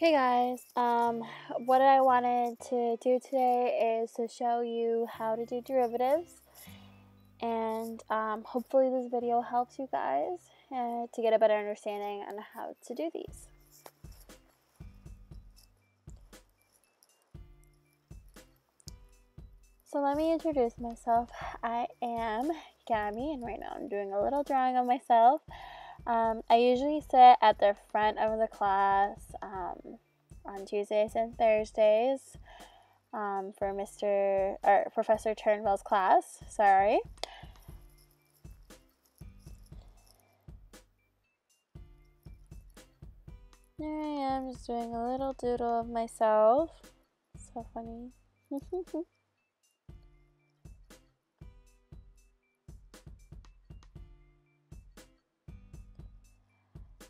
Hey guys, what I wanted to do today is to show you how to do derivatives, and hopefully this video helps you guys to get a better understanding on how to do these. So let me introduce myself. I am Gabby, and right now I'm doing a little drawing of myself. I usually sit at the front of the class on Tuesdays and Thursdays for Professor Turnwell's class. Sorry. There I am, just doing a little doodle of myself. So funny.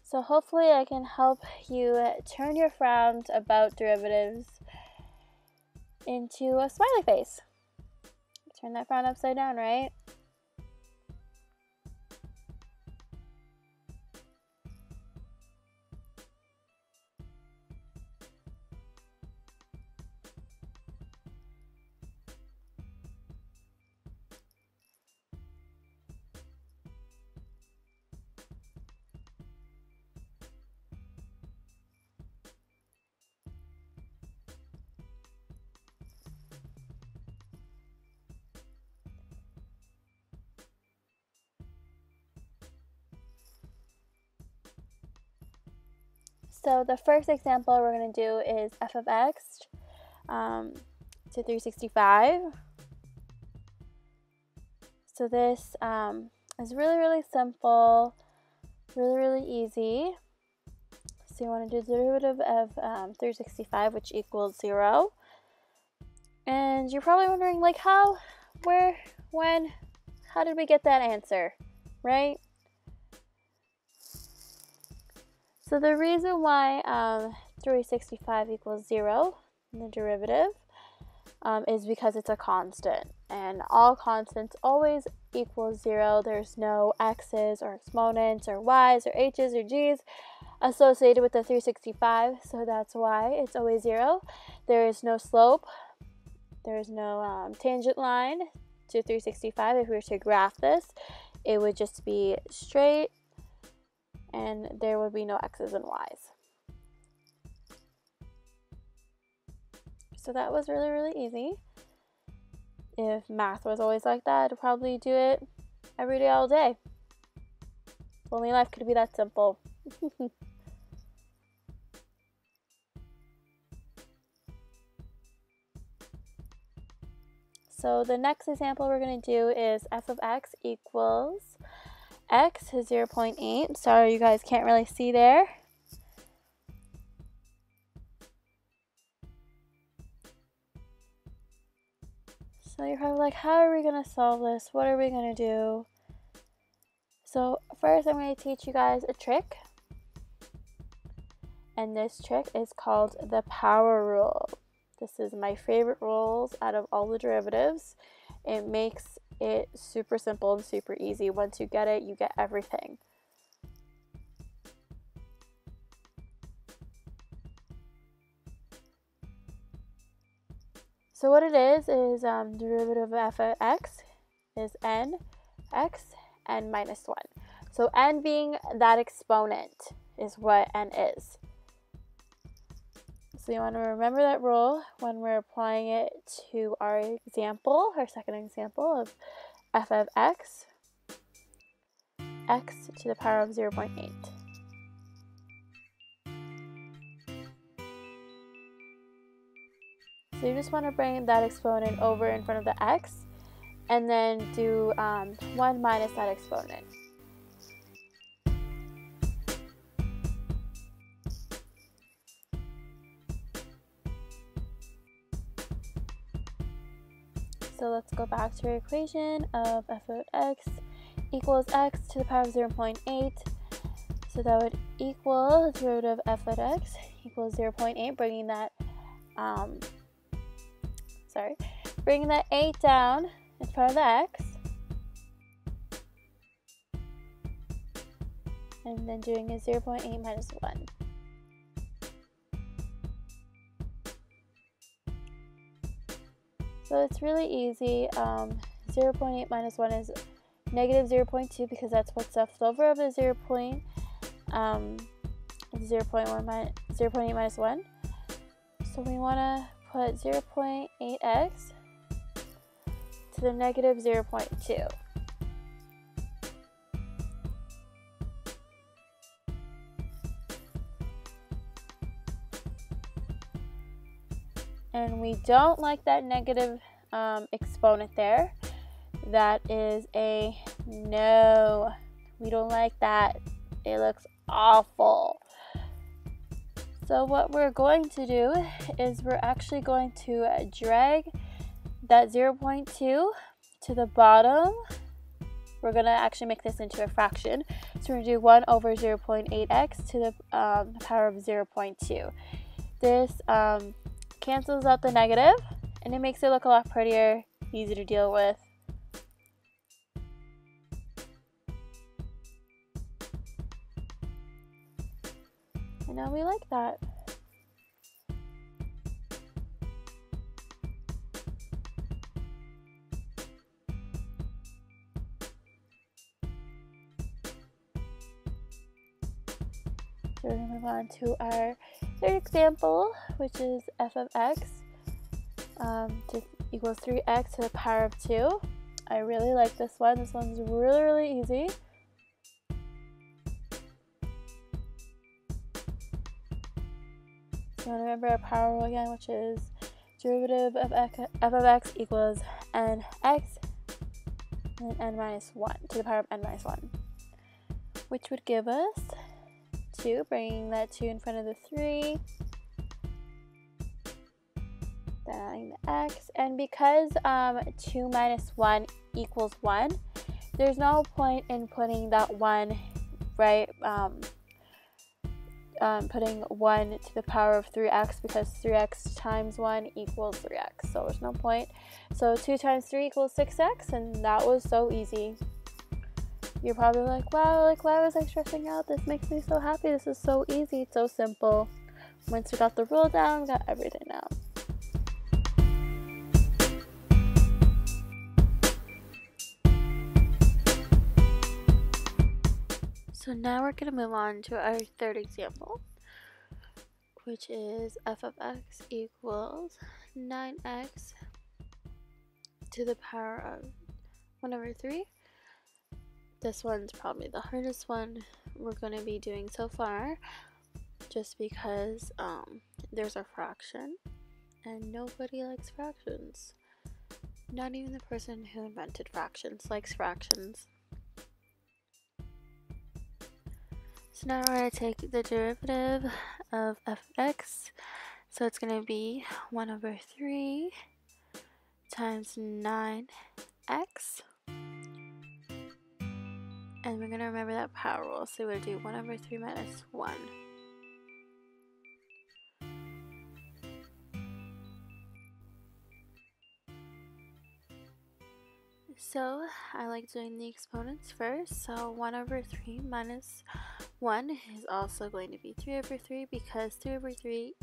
So hopefully I can help you turn your frowns about derivatives into a smiley face. Turn that frown upside down, right? So the first example we're going to do is f of x to 365. So this is really simple, really easy. So you want to do the derivative of 365, which equals 0. And you're probably wondering, like, how, where, when, how did we get that answer, right? So the reason why 365 equals 0 in the derivative is because it's a constant, and all constants always equal 0. There's no x's or exponents or y's or h's or g's associated with the 365, so that's why it's always 0. There is no slope. There is no tangent line to 365. If we were to graph this, it would just be straight, and there would be no x's and y's. So that was really easy. If math was always like that, I'd probably do it every day, all day. If only life could be that simple. So the next example we're going to do is f of x equals x is 0.8. Sorry, you guys can't really see there. So you're probably like, how are we going to solve this? What are we going to do? So first I'm going to teach you guys a trick. And this trick is called the power rule. This is my favorite rules out of all the derivatives. It makes it super simple and super easy. Once you get it, you get everything. So what it is derivative of f of x is n, x, n minus 1. So n being that exponent is what n is. So you want to remember that rule when we're applying it to our example, our second example of f of x, x to the power of 0.8. So you just want to bring that exponent over in front of the x, and then do 1 minus that exponent. So let's go back to our equation of f of x equals x to the power of 0.8. So that would equal the derivative of f of x equals 0.8, bringing that bringing that 8 down in front of the x, and then doing a 0.8 minus 1. So it's really easy. 0.8 minus 1 is negative 0.2 because that's what's left over of the 0.1 0.8 minus 1. So we want to put 0.8x to the negative 0.2. And we don't like that negative exponent there. That is a no. We don't like that. It looks awful. So what we're going to do is we're actually going to drag that 0.2 to the bottom. We're going to actually make this into a fraction. So we're going to do 1 over 0.8x to the power of 0.2. This cancels out the negative, and it makes it look a lot prettier, easy to deal with. And now we like that. So we're going to move on to our third example, which is f of x equals 3x to the power of 2. I really like this one. This one's really, really easy. So you want to remember our power rule again, which is derivative of f of x equals nx and n minus 1 to the power of n minus 1, which would give us 2, bringing that 2 in front of the 3, then adding the x, and because 2 minus 1 equals 1, there's no point in putting that 1 right, putting 1 to the power of 3x, because 3x times 1 equals 3x, so there's no point. So 2 times 3 equals 6x, and that was so easy. You're probably like, wow, like why was I stressing out? This makes me so happy. This is so easy. It's so simple. Once we got the rule down, we got everything down. So now we're going to move on to our third example, which is f of x equals 9x to the power of 1 over 3. This one's probably the hardest one we're going to be doing so far, just because there's a fraction, and nobody likes fractions. Not even the person who invented fractions likes fractions. So now we're going to take the derivative of f of x, so it's going to be 1 over 3 times 9x. And we're going to remember that power rule, so we're going to do 1 over 3 minus 1. So I like doing the exponents first, so 1 over 3 minus 1 is also going to be 3 over 3, because 3 over 3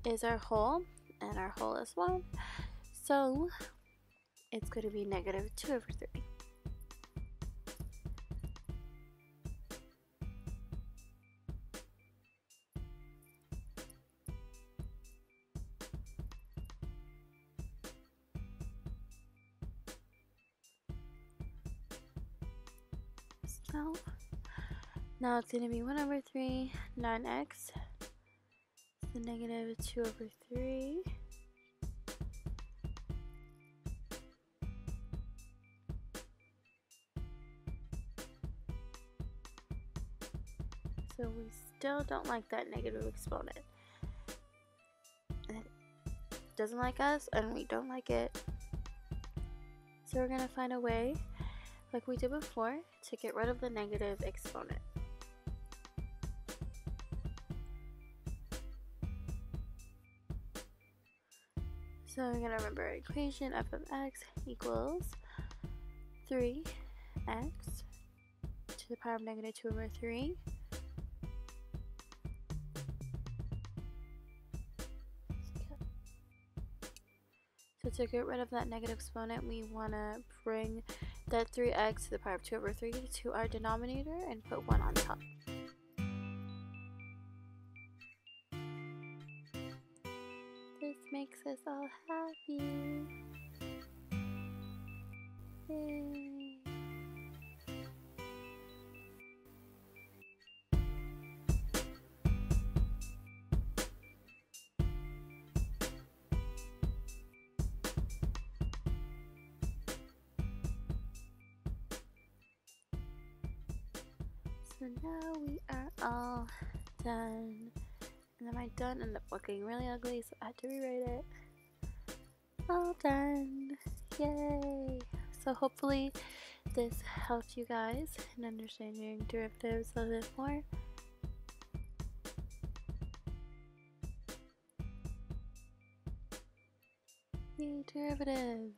is our whole, and our whole is 1, so it's going to be negative 2 over 3. So now it's going to be 1 over 3, 9x, so negative 2 over 3. So we still don't like that negative exponent. It doesn't like us, and we don't like it. So we're going to find a way, like we did before, to get rid of the negative exponent. So we're going to remember our equation, f of x equals 3x to the power of negative 2 over 3. So But to get rid of that negative exponent, we want to bring that 3x to the power of 2 over 3 to our denominator and put 1 on top. This makes us all happy. Yay. So now we are all done. And then my done ended up looking really ugly, so I had to rewrite it. All done. Yay! So hopefully this helped you guys in understanding derivatives a little bit more. Yay, derivative!